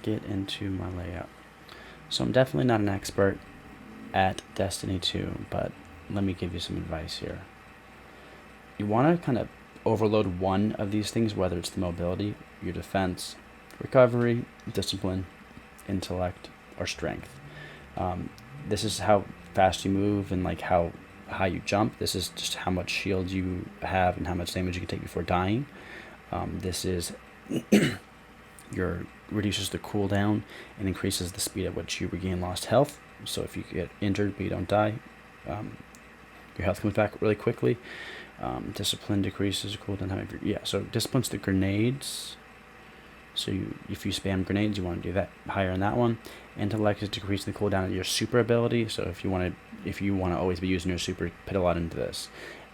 get into my layout. So I'm definitely not an expert at Destiny 2, but let me give you some advice here. You want to kind of overload one of these things, whether it's the mobility, your defense, recovery, discipline, intellect, or strength. This is how fast you move and like how high you jump. This is just how much shield you have and how much damage you can take before dying. This is your reduces the cooldown and increases the speed at which you regain lost health. So if you get injured but you don't die, your health comes back really quickly. Discipline decreases cooldown time. Yeah, so discipline's the grenades. So if you spam grenades, you want to do that higher in that one. Intellect is decreasing the cooldown of your super ability. So if you want to always be using your super, put a lot into this.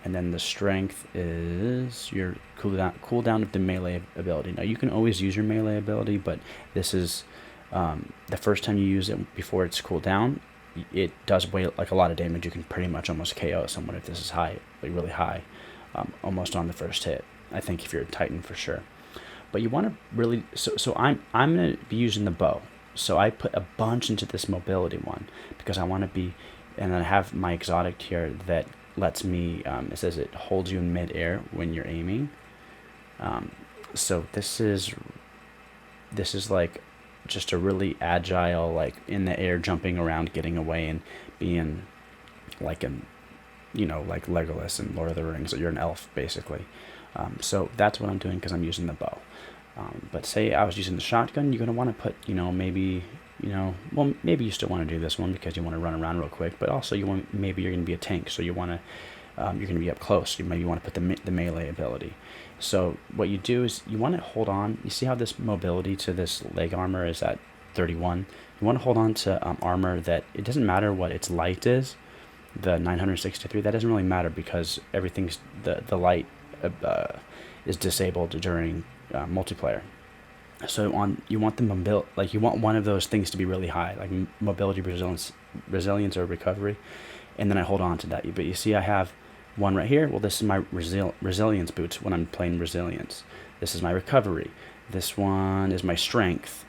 And then the strength is your cooldown of the melee ability. Now you can always use your melee ability, but this is the first time you use it before it's cooled down. It does weigh like a lot of damage. You can pretty much almost KO someone if this is high, like really high, almost on the first hit. I think if you're a Titan for sure. But you want to really so I'm gonna be using the bow. So I put a bunch into this mobility one because I want to be, and then I have my exotic here that lets me. It says it holds you in mid-air when you're aiming. So this is like just a really agile, like in the air, jumping around, getting away, and being like like Legolas in Lord of the Rings. You're an elf basically. So that's what I'm doing because I'm using the bow. But say I was using the shotgun, you're going to want to put, maybe you still want to do this one because you want to run around real quick, but also maybe you're going to be a tank, so you want to, you're going to be up close. You maybe want to put the melee ability. So what you do is you want to hold on. You see how this mobility to this leg armor is at 31? You want to hold on to armor that it doesn't matter what its light is. The 963, that doesn't really matter because everything's, the light is disabled during multiplayer. So you want the you want one of those things to be really high, like mobility, resilience, or recovery, and then I hold on to that. But you see, I have one right here. Well, this is my resilience boots when I'm playing resilience. This is my recovery. This one is my strength.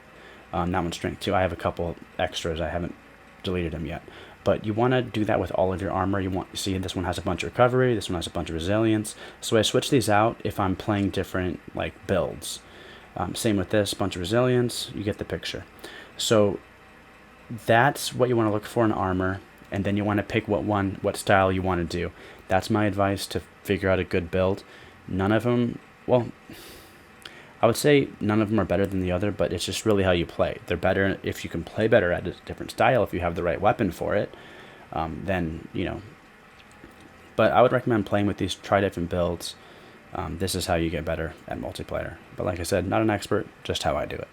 That one's strength too. I have a couple extras. I haven't deleted them yet. But you want to do that with all of your armor. You see this one has a bunch of recovery, this one has a bunch of resilience. So I switch these out if I'm playing different like builds. Same with this, bunch of resilience, you get the picture. So that's what you want to look for in armor, and then you want to pick what style you want to do. That's my advice to figure out a good build. None of them, I would say none of them are better than the other, but it's just really how you play. They're better if you can play better at a different style, if you have the right weapon for it, then, But I would recommend playing with these, try different builds. This is how you get better at multiplayer. But like I said, not an expert, just how I do it.